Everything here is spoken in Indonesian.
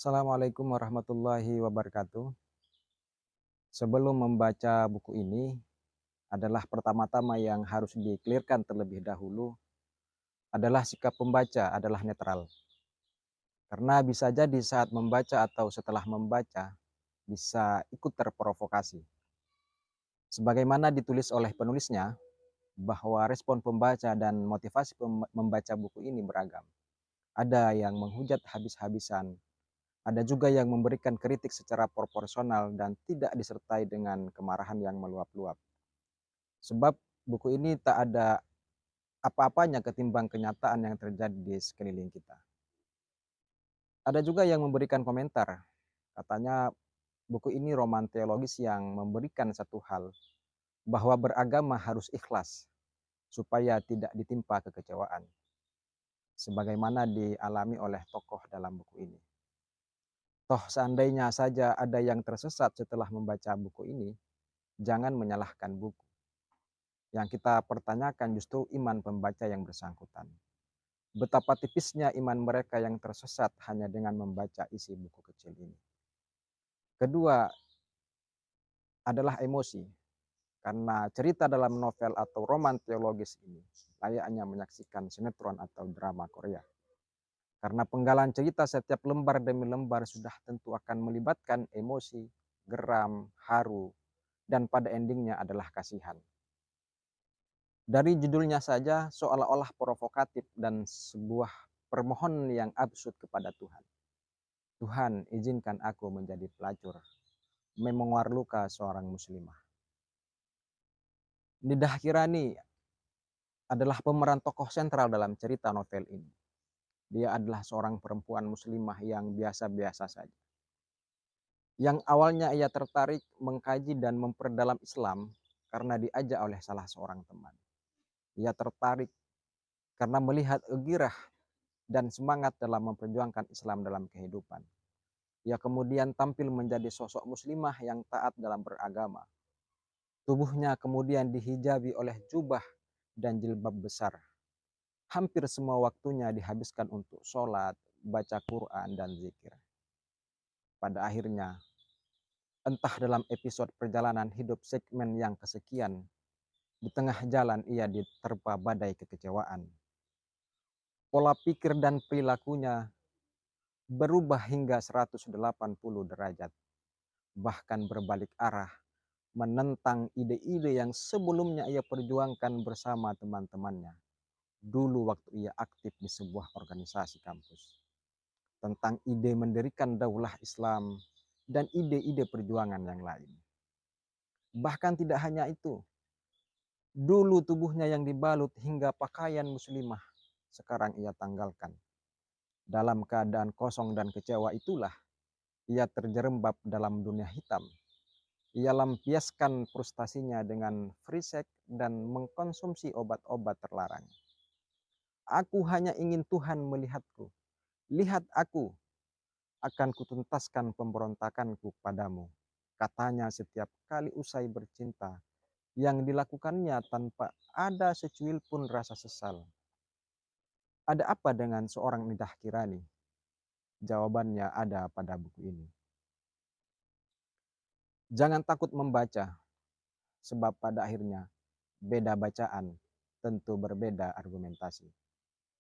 Assalamualaikum warahmatullahi wabarakatuh. Sebelum membaca buku ini, adalah pertama-tama yang harus di-clear-kan terlebih dahulu adalah sikap pembaca adalah netral. Karena bisa jadi saat membaca atau setelah membaca bisa ikut terprovokasi. Sebagaimana ditulis oleh penulisnya, bahwa respon pembaca dan motivasi membaca buku ini beragam. Ada yang menghujat habis-habisan, ada juga yang memberikan kritik secara proporsional dan tidak disertai dengan kemarahan yang meluap-luap. Sebab buku ini tak ada apa-apanya ketimbang kenyataan yang terjadi di sekeliling kita. Ada juga yang memberikan komentar, katanya buku ini roman teologis yang memberikan satu hal, bahwa beragama harus ikhlas, supaya tidak ditimpa kekecewaan, sebagaimana dialami oleh tokoh dalam buku ini. Toh seandainya saja ada yang tersesat setelah membaca buku ini, jangan menyalahkan buku. Yang kita pertanyakan justru iman pembaca yang bersangkutan. Betapa tipisnya iman mereka yang tersesat hanya dengan membaca isi buku kecil ini. Kedua adalah emosi, karena cerita dalam novel atau roman teologis ini layaknya menyaksikan sinetron atau drama Korea. Karena penggalan cerita setiap lembar demi lembar sudah tentu akan melibatkan emosi, geram, haru, dan pada endingnya adalah kasihan. Dari judulnya saja seolah-olah provokatif dan sebuah permohonan yang absurd kepada Tuhan. Tuhan, izinkan aku menjadi pelacur, memoir luka seorang muslimah. Nidah Kirani adalah pemeran tokoh sentral dalam cerita novel ini. Dia adalah seorang perempuan muslimah yang biasa-biasa saja. Yang awalnya ia tertarik mengkaji dan memperdalam Islam karena diajak oleh salah seorang teman. Ia tertarik karena melihat gairah dan semangat dalam memperjuangkan Islam dalam kehidupan. Ia kemudian tampil menjadi sosok muslimah yang taat dalam beragama. Tubuhnya kemudian dihijabi oleh jubah dan jilbab besar. Hampir semua waktunya dihabiskan untuk sholat, baca Quran, dan zikir. Pada akhirnya, entah dalam episode perjalanan hidup segmen yang kesekian, di tengah jalan ia diterpa badai kekecewaan. Pola pikir dan perilakunya berubah hingga 180 derajat, bahkan berbalik arah, menentang ide-ide yang sebelumnya ia perjuangkan bersama teman-temannya. Dulu waktu ia aktif di sebuah organisasi kampus. Tentang ide mendirikan daulah Islam dan ide-ide perjuangan yang lain. Bahkan tidak hanya itu, dulu tubuhnya yang dibalut hingga pakaian muslimah, sekarang ia tanggalkan. Dalam keadaan kosong dan kecewa itulah, ia terjerembab dalam dunia hitam. Ia lampiaskan frustasinya dengan free sex dan mengkonsumsi obat-obat terlarang. Aku hanya ingin Tuhan melihatku. Lihat aku, akan kutuntaskan pemberontakanku padamu. Katanya setiap kali usai bercinta, yang dilakukannya tanpa ada secuil pun rasa sesal. Ada apa dengan seorang Nidah Kirani? Jawabannya ada pada buku ini. Jangan takut membaca, sebab pada akhirnya beda bacaan tentu berbeda argumentasi.